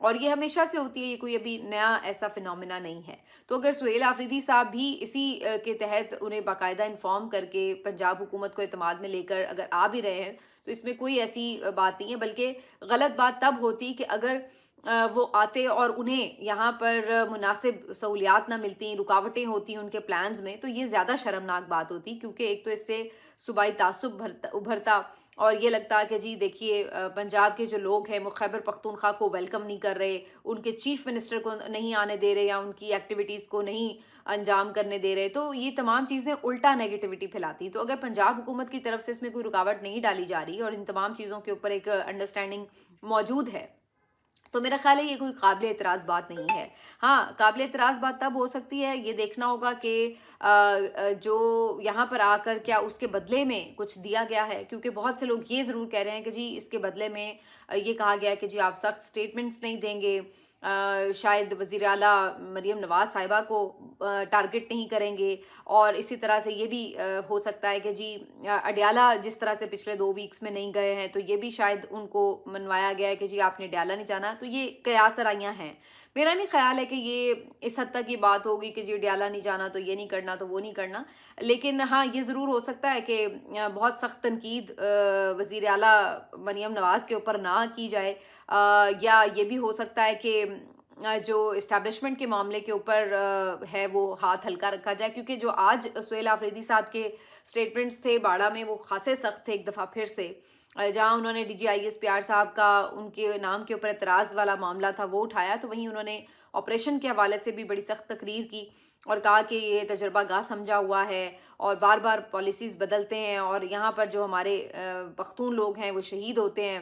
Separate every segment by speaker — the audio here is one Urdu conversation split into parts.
Speaker 1: اور یہ ہمیشہ سے ہوتی ہے، یہ کوئی ابھی نیا ایسا فنومینا نہیں ہے۔ تو اگر سہیل آفریدی صاحب بھی اسی کے تحت انہیں باقاعدہ انفارم کر کے پنجاب حکومت کو اعتماد میں لے کر اگر آ بھی رہے ہیں تو اس میں کوئی ایسی بات نہیں ہے، بلکہ غلط بات تب ہوتی کہ اگر وہ آتے اور انہیں یہاں پر مناسب سہولیات نہ ملتی، رکاوٹیں ہوتی ان کے پلانز میں، تو یہ زیادہ شرمناک بات ہوتی، کیونکہ ایک تو اس سے صوبائی تعصب ابھرتا اور یہ لگتا کہ جی دیکھیے پنجاب کے جو لوگ ہیں وہ خیبر پختونخوا کو ویلکم نہیں کر رہے، ان کے چیف منسٹر کو نہیں آنے دے رہے یا ان کی ایکٹیویٹیز کو نہیں انجام کرنے دے رہے، تو یہ تمام چیزیں الٹا نیگیٹیوٹی پھیلاتی۔ تو اگر پنجاب حکومت کی طرف سے اس میں کوئی رکاوٹ نہیں ڈالی جا رہی اور ان تمام چیزوں کے اوپر ایک انڈرسٹینڈنگ موجود ہے، تو میرا خیال ہے یہ کوئی قابل اعتراض بات نہیں ہے۔ ہاں، قابل اعتراض بات تب ہو سکتی ہے، یہ دیکھنا ہوگا کہ جو یہاں پر آ کر کیا اس کے بدلے میں کچھ دیا گیا ہے، کیونکہ بہت سے لوگ یہ ضرور کہہ رہے ہیں کہ جی اس کے بدلے میں یہ کہا گیا ہے کہ جی آپ سخت سٹیٹمنٹس نہیں دیں گے، شاید وزیر اعلیٰ مریم نواز صاحبہ کو ٹارگٹ نہیں کریں گے، اور اسی طرح سے یہ بھی ہو سکتا ہے کہ جی اڈیالہ جس طرح سے پچھلے 2 ویکس میں نہیں گئے ہیں تو یہ بھی شاید ان کو منوایا گیا ہے کہ جی آپ نے اڈیالہ نہیں جانا، تو یہ قیاس آرائیاں ہیں۔ میرا نہیں خیال ہے کہ یہ اس حد تک یہ بات ہوگی کہ جی اڈیالہ نہیں جانا تو یہ نہیں کرنا تو وہ نہیں کرنا، لیکن ہاں یہ ضرور ہو سکتا ہے کہ بہت سخت تنقید وزیر اعلیٰ مریم نواز کے اوپر نہ کی جائے، یا یہ بھی ہو سکتا ہے کہ جو اسٹیبلشمنٹ کے معاملے کے اوپر ہے وہ ہاتھ ہلکا رکھا جائے، کیونکہ جو آج سہیل آفریدی صاحب کے سٹیٹمنٹس تھے باڑہ میں وہ خاصے سخت تھے ایک دفعہ پھر سے، جہاں انہوں نے D G I S P R صاحب کا ان کے نام کے اوپر اعتراض والا معاملہ تھا وہ اٹھایا، تو وہیں انہوں نے آپریشن کے حوالے سے بھی بڑی سخت تقریر کی اور کہا کہ یہ تجربہ گاہ سمجھا ہوا ہے اور بار بار پالیسیز بدلتے ہیں اور یہاں پر جو ہمارے پختون لوگ ہیں وہ شہید ہوتے ہیں،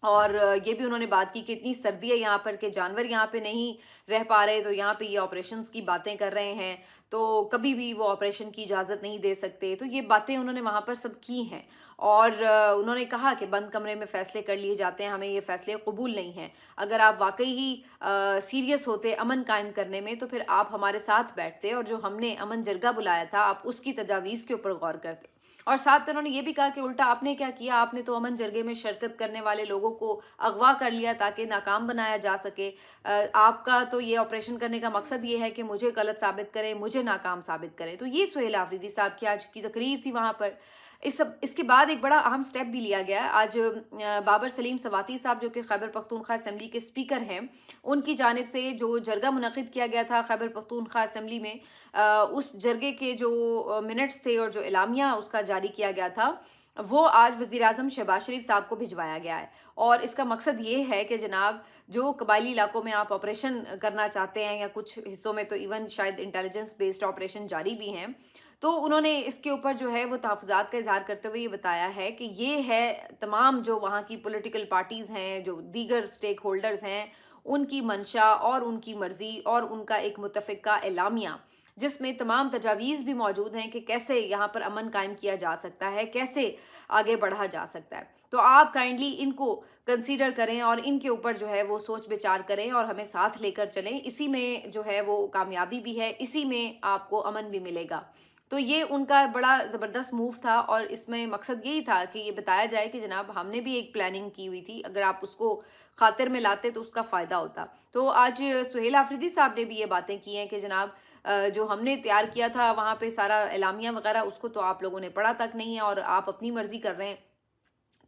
Speaker 1: اور یہ بھی انہوں نے بات کی کہ اتنی سردی ہے یہاں پر کہ جانور یہاں پہ نہیں رہ پا رہے، تو یہاں پہ یہ آپریشنز کی باتیں کر رہے ہیں تو کبھی بھی وہ آپریشن کی اجازت نہیں دے سکتے، تو یہ باتیں انہوں نے وہاں پر سب کی ہیں، اور انہوں نے کہا کہ بند کمرے میں فیصلے کر لیے جاتے ہیں، ہمیں یہ فیصلے قبول نہیں ہیں، اگر آپ واقعی ہی سیریس ہوتے امن قائم کرنے میں تو پھر آپ ہمارے ساتھ بیٹھتے اور جو ہم نے امن جرگہ بلایا تھا آپ اس کی تجاویز کے اوپر غور کرتے۔ اور ساتھ میں انہوں نے یہ بھی کہا کہ الٹا آپ نے کیا کیا، آپ نے تو امن جرگے میں شرکت کرنے والے لوگوں کو اغوا کر لیا تاکہ ناکام بنایا جا سکے، آپ کا تو یہ آپریشن کرنے کا مقصد یہ ہے کہ مجھے غلط ثابت کریں، مجھے ناکام ثابت کریں۔ تو یہ سہیل آفریدی صاحب کی آج کی تقریر تھی وہاں پر۔ اس کے بعد ایک بڑا اہم سٹیپ بھی لیا گیا، آج بابر سلیم سواتی صاحب جو کہ خیبر پختونخوا اسمبلی کے اسپیکر ہیں، ان کی جانب سے جو جرگہ منعقد کیا گیا تھا خیبر پختونخوا اسمبلی میں، اس جرگے کے جو منٹس تھے اور جو اعلامیہ اس کا جاری کیا گیا تھا وہ آج وزیر اعظم شہباز شریف صاحب کو بھجوایا گیا ہے، اور اس کا مقصد یہ ہے کہ جناب جو قبائلی علاقوں میں آپ آپریشن کرنا چاہتے ہیں یا کچھ حصوں میں تو ایون شاید انٹیلیجنس بیسڈ آپریشن جاری بھی ہیں، تو انہوں نے اس کے اوپر جو ہے وہ تحفظات کا اظہار کرتے ہوئے یہ بتایا ہے کہ یہ ہے تمام جو وہاں کی پولیٹیکل پارٹیز ہیں، جو دیگر سٹیک ہولڈرز ہیں، ان کی منشا اور ان کی مرضی اور ان کا ایک متفقہ اعلامیہ، جس میں تمام تجاویز بھی موجود ہیں کہ کیسے یہاں پر امن قائم کیا جا سکتا ہے، کیسے آگے بڑھا جا سکتا ہے۔ تو آپ کائنڈلی ان کو کنسیڈر کریں اور ان کے اوپر جو ہے وہ سوچ بچار کریں اور ہمیں ساتھ لے کر چلیں، اسی میں جو ہے وہ کامیابی بھی ہے، اسی میں آپ کو امن بھی ملے گا۔ تو یہ ان کا بڑا زبردست موو تھا، اور اس میں مقصد یہی تھا کہ یہ بتایا جائے کہ جناب ہم نے بھی ایک پلاننگ کی ہوئی تھی، اگر آپ اس کو خاطر میں لاتے تو اس کا فائدہ ہوتا۔ تو آج سہیل آفریدی صاحب نے بھی یہ باتیں کی ہیں کہ جناب جو ہم نے تیار کیا تھا وہاں پہ سارا اعلامیہ وغیرہ اس کو تو آپ لوگوں نے پڑھا تک نہیں ہے اور آپ اپنی مرضی کر رہے ہیں،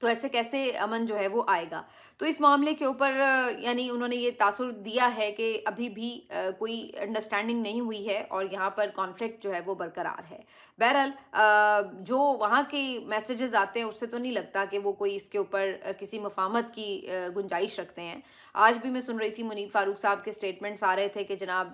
Speaker 1: تو ایسے کیسے امن جو ہے وہ آئے گا۔ تو اس معاملے کے اوپر یعنی انہوں نے یہ تاثر دیا ہے کہ ابھی بھی کوئی انڈرسٹینڈنگ نہیں ہوئی ہے اور یہاں پر کانفلکٹ جو ہے وہ برقرار ہے۔ بہرحال جو وہاں کے میسیجز آتے ہیں اس سے تو نہیں لگتا کہ وہ کوئی اس کے اوپر کسی مفاہمت کی گنجائش رکھتے ہیں۔ آج بھی میں سن رہی تھی منیب فاروق صاحب کے سٹیٹمنٹس آ رہے تھے کہ جناب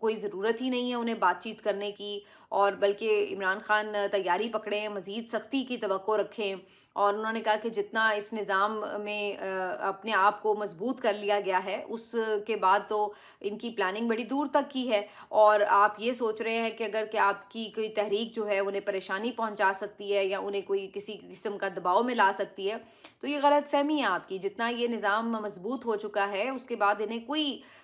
Speaker 1: کوئی ضرورت ہی نہیں ہے انہیں بات چیت کرنے کی، اور بلکہ عمران خان تیاری پکڑیں، مزید سختی کی توقع رکھیں، اور انہوں نے کہا کہ جتنا اس نظام میں اپنے آپ کو مضبوط کر لیا گیا ہے اس کے بعد تو ان کی پلاننگ بڑی دور تک کی ہے، اور آپ یہ سوچ رہے ہیں کہ اگر کہ آپ کی کوئی تحریک جو ہے انہیں پریشانی پہنچا سکتی ہے یا انہیں کوئی کسی قسم کا دباؤ میں لا سکتی ہے، تو یہ غلط فہمی ہے آپ کی۔ جتنا یہ نظام مضبوط ہو چکا ہے اس کے بعد انہیں کوئی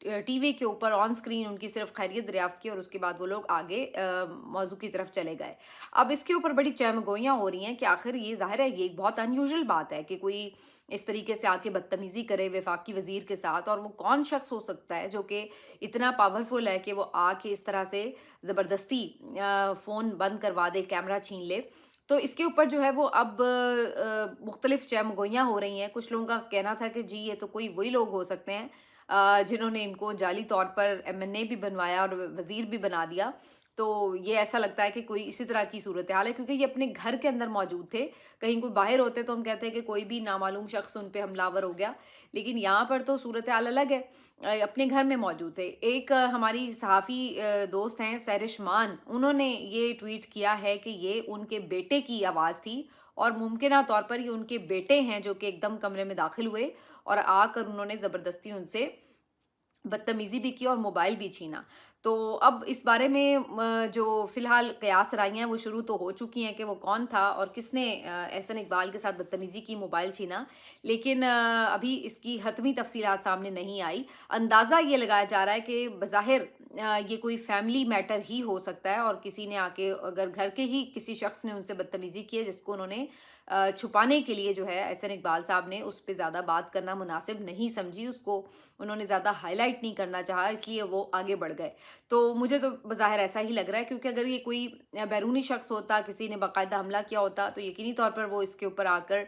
Speaker 1: ٹی وی کے اوپر آن اسکرین ان کی صرف خیریت دریافت کی اور اس کے بعد وہ لوگ آگے موضوع کی طرف چلے گئے۔ اب اس کے اوپر بڑی چہمگوئیاں ہو رہی ہیں کہ آخر یہ ظاہر ہے یہ ایک بہت ان یوزول بات ہے کہ کوئی اس طریقے سے آ کے بدتمیزی کرے وفاقی وزیر کے ساتھ، اور وہ کون شخص ہو سکتا ہے جو کہ اتنا پاورفل ہے کہ وہ آ کے اس طرح سے زبردستی فون بند کروا دے، کیمرہ چھین لے۔ تو اس کے اوپر جو ہے وہ اب مختلف چہمگوئیاں ہو رہی ہیں۔ کچھ لوگوں کا کہنا تھا کہ جی یہ تو کوئی وہی لوگ ہو سکتے ہیں جنہوں نے ان کو جعلی طور پر MNA بھی بنوایا اور وزیر بھی بنا دیا۔ تو یہ ایسا لگتا ہے کہ کوئی اسی طرح کی صورتحال ہے، کیونکہ یہ اپنے گھر کے اندر موجود تھے۔ کہیں کوئی باہر ہوتے تو ہم کہتے ہیں کہ کوئی بھی نامعلوم شخص ان پہ حملہ آور ہو گیا، لیکن یہاں پر تو صورتحال الگ ہے، اپنے گھر میں موجود تھے۔ ایک ہماری صحافی دوست ہیں سیرش مان، انہوں نے یہ ٹویٹ کیا ہے کہ یہ ان کے بیٹے کی آواز تھی اور ممکنہ طور پر یہ ان کے بیٹے ہیں جو کہ ایک دم کمرے میں داخل ہوئے اور آ کر انہوں نے زبردستی ان سے بدتمیزی بھی کی اور موبائل بھی چھینا۔ تو اب اس بارے میں جو فی الحال قیاس رائیاں ہیں وہ شروع تو ہو چکی ہیں کہ وہ کون تھا اور کس نے احسن اقبال کے ساتھ بدتمیزی کی، موبائل چھینا، لیکن ابھی اس کی حتمی تفصیلات سامنے نہیں آئی۔ اندازہ یہ لگایا جا رہا ہے کہ بظاہر یہ کوئی فیملی میٹر ہی ہو سکتا ہے اور کسی نے آ کے اگر گھر کے ہی کسی شخص نے ان سے بدتمیزی کی ہے جس کو انہوں نے چھپانے کے لیے جو ہے احسن اقبال صاحب نے اس پہ زیادہ بات کرنا مناسب نہیں سمجھی، اس کو انہوں نے زیادہ ہائی لائٹ نہیں کرنا چاہا، اس لیے وہ آگے بڑھ گئے۔ تو مجھے تو بظاہر ایسا ہی لگ رہا ہے، کیونکہ اگر یہ کوئی بیرونی شخص ہوتا، کسی نے باقاعدہ حملہ کیا ہوتا تو یقینی طور پر وہ اس کے اوپر آ کر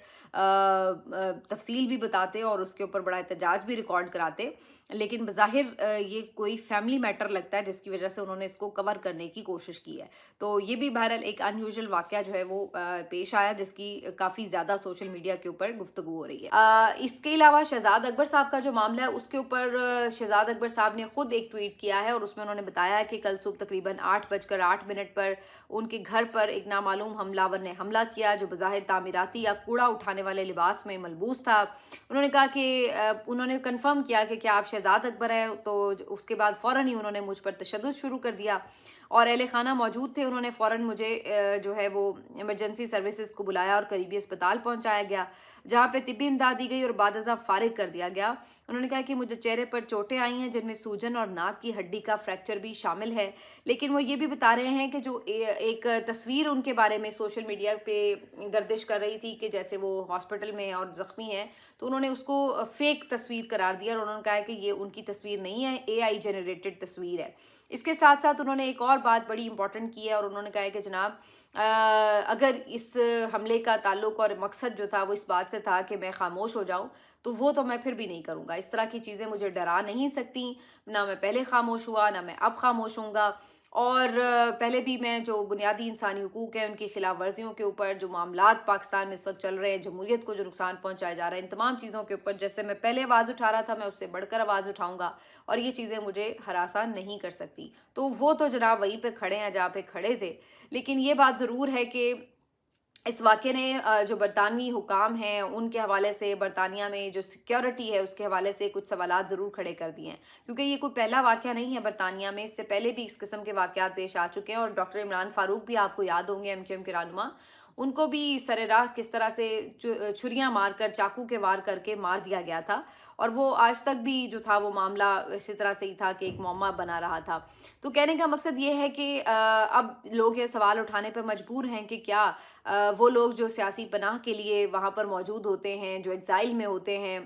Speaker 1: تفصیل بھی بتاتے اور اس کے اوپر بڑا احتجاج بھی ریکارڈ کراتے، لیکن بظاہر یہ کوئی فیملی میٹر لگتا ہے جس کی وجہ سے انہوں نے اس کو کور کرنے کی کوشش کی ہے۔ تو یہ بھی بہرحال ایک ان یوزول واقعہ جو ہے وہ پیش آیا جس کی کافی زیادہ سوشل میڈیا کے اوپر گفتگو ہو رہی ہے۔ اس کے علاوہ شہزاد اکبر صاحب کا جو معاملہ ہے اس کے اوپر شہزاد اکبر صاحب نے خود ایک ٹویٹ کیا ہے اور اس میں انہوں نے بتایا ہے کہ کل صبح تقریباً 8:08 پر ان کے گھر پر ایک نامعلوم حملہ آور نے حملہ کیا جو بظاہر تعمیراتی یا کوڑا اٹھانے والے لباس میں ملبوس تھا۔ انہوں نے کہا کہ انہوں نے کنفرم کیا کہ کیا آپ شہزاد اکبر ہیں، تو اس کے بعد فوراً ہی انہوں نے مجھ پر تشدد شروع کر دیا اور اہل خانہ موجود تھے، انہوں نے فوراً مجھے جو ہے وہ ایمرجنسی سروسز کو بلایا اور قریبی اسپتال پہنچایا گیا جہاں پہ طبی امداد دی گئی اور بعد ازاں فارغ کر دیا گیا۔ انہوں نے کہا کہ مجھے چہرے پر چوٹیں آئی ہیں جن میں سوجن اور ناک کی ہڈی کا فریکچر بھی شامل ہے، لیکن وہ یہ بھی بتا رہے ہیں کہ جو ایک تصویر ان کے بارے میں سوشل میڈیا پہ گردش کر رہی تھی کہ جیسے وہ ہاسپٹل میں ہیں اور زخمی ہیں، تو انہوں نے اس کو فیک تصویر قرار دیا اور انہوں نے کہا کہ یہ ان کی تصویر نہیں ہے، AI جنریٹڈ تصویر ہے۔ اس کے ساتھ ساتھ انہوں نے ایک اور بات بڑی امپورٹنٹ کی ہے اور انہوں نے کہا کہ جناب اگر اس حملے کا تعلق اور مقصد جو تھا وہ اس بات سے تھا کہ میں خاموش ہو جاؤں تو وہ تو میں پھر بھی نہیں کروں گا، اس طرح کی چیزیں مجھے ڈرا نہیں سکتی، نہ میں پہلے خاموش ہوا نہ میں اب خاموش ہوں گا، اور پہلے بھی میں جو بنیادی انسانی حقوق ہیں ان کی خلاف ورزیوں کے اوپر جو معاملات پاکستان میں اس وقت چل رہے ہیں، جمہوریت کو جو نقصان پہنچایا جا رہا ہے، ان تمام چیزوں کے اوپر جیسے میں پہلے آواز اٹھا رہا تھا میں اس سے بڑھ کر آواز اٹھاؤں گا اور یہ چیزیں مجھے ہراساں نہیں کر سکتی۔ تو وہ تو جناب وہیں پہ کھڑے ہیں جہاں پہ کھڑے تھے، لیکن یہ بات ضرور ہے کہ اس واقعے نے جو برطانوی حکام ہیں ان کے حوالے سے، برطانیہ میں جو سیکیورٹی ہے اس کے حوالے سے کچھ سوالات ضرور کھڑے کر دیے ہیں، کیونکہ یہ کوئی پہلا واقعہ نہیں ہے برطانیہ میں، اس سے پہلے بھی اس قسم کے واقعات پیش آ چکے ہیں اور ڈاکٹر عمران فاروق بھی آپ کو یاد ہوں گے MQM کے رہنما، ان کو بھی سر راہ کس طرح سے چھریاں مار کر، چاقو کے وار کر کے مار دیا گیا تھا، اور وہ آج تک بھی جو تھا وہ معاملہ اسی طرح سے ہی تھا کہ ایک معمہ بنا رہا تھا۔ تو کہنے کا مقصد یہ ہے کہ اب لوگ یہ سوال اٹھانے پہ مجبور ہیں کہ کیا وہ لوگ جو سیاسی پناہ کے لیے وہاں پر موجود ہوتے ہیں، جو ایگزائل میں ہوتے ہیں،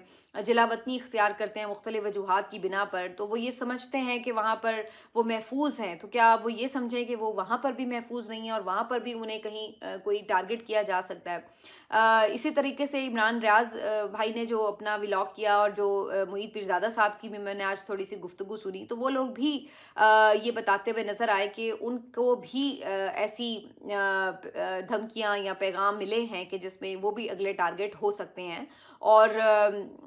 Speaker 1: جلا وطنی اختیار کرتے ہیں مختلف وجوہات کی بنا پر، تو وہ یہ سمجھتے ہیں کہ وہاں پر وہ محفوظ ہیں، تو کیا وہ یہ سمجھیں کہ وہ وہاں پر بھی محفوظ نہیں ہیں اور وہاں پر بھی انہیں کہیں کوئی ٹارگٹ کیا جا سکتا ہے۔ اسی طریقے سے عمران ریاض بھائی نے جو اپنا ولاگ کیا اور جو معید پیرزادہ صاحب کی بھی میں نے آج تھوڑی سی گفتگو سنی، تو وہ لوگ بھی یہ بتاتے ہوئے نظر آئے کہ ان کو بھی ایسی دھمکیاں یا پیغام ملے ہیں کہ جس میں وہ بھی اگلے ٹارگٹ ہو سکتے ہیں، اور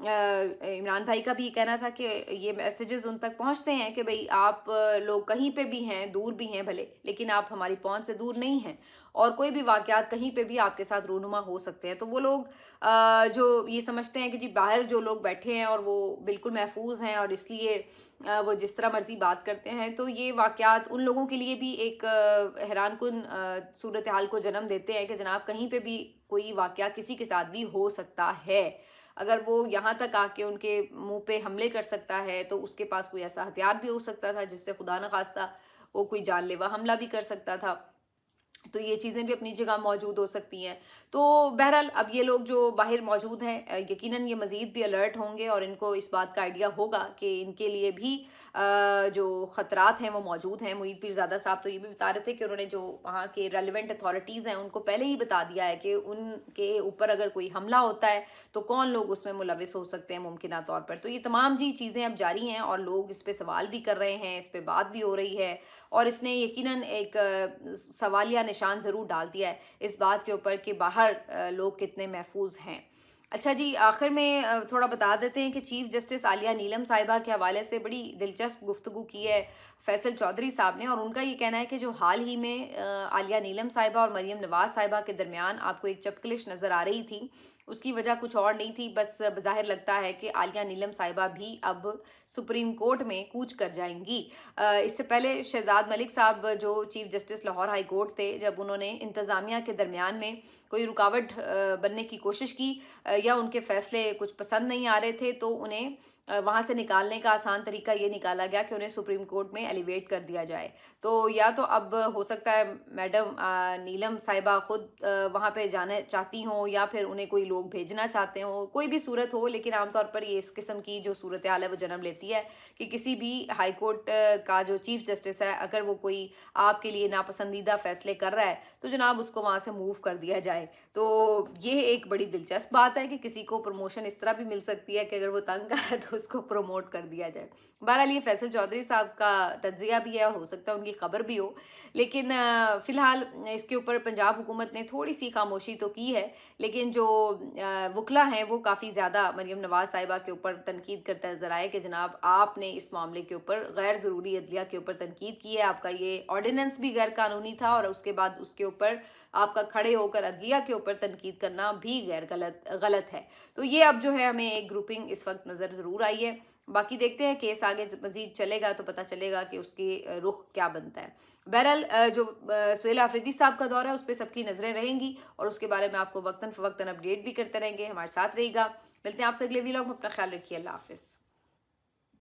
Speaker 1: عمران بھائی کا بھی یہ کہنا تھا کہ یہ میسیجز ان تک پہنچتے ہیں کہ بھئی آپ لوگ کہیں پہ بھی ہیں، دور بھی ہیں بھلے، لیکن آپ ہماری پہنچ سے دور نہیں ہیں اور کوئی بھی واقعات کہیں پہ بھی آپ کے ساتھ رونما ہو سکتے ہیں۔ تو وہ لوگ جو یہ سمجھتے ہیں کہ جی باہر جو لوگ بیٹھے ہیں اور وہ بالکل محفوظ ہیں اور اس لیے وہ جس طرح مرضی بات کرتے ہیں، تو یہ واقعات ان لوگوں کے لیے بھی ایک حیران کن صورتحال کو جنم دیتے ہیں کہ جناب کہیں پہ بھی کوئی واقعہ کسی کے ساتھ بھی ہو سکتا ہے۔ اگر وہ یہاں تک آ کے ان کے منہ پہ حملے کر سکتا ہے تو اس کے پاس کوئی ایسا ہتھیار بھی ہو سکتا تھا جس سے خدا نخواستہ وہ کوئی جان لیوا حملہ بھی کر سکتا تھا. تو یہ چیزیں بھی اپنی جگہ موجود ہو سکتی ہیں. تو بہرحال اب یہ لوگ جو باہر موجود ہیں یقیناً یہ مزید بھی الرٹ ہوں گے اور ان کو اس بات کا آئیڈیا ہوگا کہ ان کے لیے بھی جو خطرات ہیں وہ موجود ہیں. معید پیرزادہ صاحب تو یہ بھی بتا رہے تھے کہ انہوں نے جو وہاں کے ریلیونٹ اتھارٹیز ہیں ان کو پہلے ہی بتا دیا ہے کہ ان کے اوپر اگر کوئی حملہ ہوتا ہے تو کون لوگ اس میں ملوث ہو سکتے ہیں ممکنہ طور پر. تو یہ تمام چیزیں اب جاری ہیں اور لوگ اس پہ سوال بھی کر رہے ہیں, اس پہ بات بھی ہو رہی ہے اور اس نے یقیناً ایک سوالیہ نشان ضرور ڈال دیا ہے اس بات کے اوپر کہ باہر لوگ کتنے محفوظ ہیں. اچھا جی, آخر میں تھوڑا بتا دیتے ہیں کہ چیف جسٹس عالیہ نیلم صاحبہ کے حوالے سے بڑی دلچسپ گفتگو کی ہے فیصل چودھری صاحب نے, اور ان کا یہ کہنا ہے کہ جو حال ہی میں عالیہ نیلم صاحبہ اور مریم نواز صاحبہ کے درمیان آپ کو ایک چپکلش نظر آ رہی تھی, اس کی وجہ کچھ اور نہیں تھی, بس بظاہر لگتا ہے کہ عالیہ نیلم صاحبہ بھی اب سپریم کورٹ میں کوچ کر جائیں گی. اس سے پہلے شہزاد ملک صاحب جو chief justice Lahore high court تھے, جب انہوں نے انتظامیہ کے درمیان میں کوئی رکاوٹ بننے کی کوشش کی یا ان کے فیصلے کچھ پسند نہیں آ رہے تھے تو انہیں وہاں سے نکالنے کا آسان طریقہ یہ نکالا گیا کہ انہیں سپریم کورٹ میں ایلیویٹ کر دیا جائے. تو یا تو اب ہو سکتا ہے میڈم نیلم صاحبہ خود وہاں پہ جانا چاہتی ہوں یا پھر انہیں کوئی لوگ بھیجنا چاہتے ہوں, کوئی بھی صورت ہو, لیکن عام طور پر یہ اس قسم کی جو صورتحال ہے وہ جنم لیتی ہے کہ کسی بھی ہائی کورٹ کا جو چیف جسٹس ہے اگر وہ کوئی آپ کے لیے ناپسندیدہ فیصلے کر رہا ہے تو جناب اس کو وہاں سے موو کر دیا جائے. تو یہ ایک بڑی دلچسپ بات ہے کہ کسی کو پروموشن اس طرح بھی مل سکتی ہے کہ اگر وہ تنگ کر رہا ہے تو اس کو پروموٹ کر دیا جائے. بہرحال یہ فیصل چودھری صاحب کا تجزیہ بھی ہے, ہو سکتا ہے ان کی خبر بھی ہو, لیکن فی الحال اس کے اوپر پنجاب حکومت نے تھوڑی سی خاموشی تو کی ہے, لیکن جو وکلا ہیں وہ کافی زیادہ مریم نواز صاحبہ کے اوپر تنقید کرتا نظر آئے کہ جناب آپ نے اس معاملے کے اوپر غیر ضروری عدلیہ کے اوپر تنقید کی ہے, آپ کا یہ آرڈیننس بھی غیر قانونی تھا اور اس کے بعد اس کے اوپر آپ کا کھڑے ہو کر عدلیہ کے اوپر تنقید کرنا بھی غلط ہے. تو یہ اب جو ہے ہمیں ایک گروپنگ اس وقت نظر ضرور آئی ہے. باقی دیکھتے ہیں کیس آگے مزید چلے گا تو پتہ چلے گا کہ اس کے رخ کیا بنتا ہے. بہرحال جو سہیل آفریدی صاحب کا دور ہے اس پہ سب کی نظریں رہیں گی اور اس کے بارے میں آپ کو وقتاً فوقتاً اپڈیٹ بھی کرتے رہیں گے. ہمارے ساتھ رہے گا, ملتے ہیں آپ سے اگلے ویلاگ میں, اپنا خیال رکھیے, اللہ حافظ.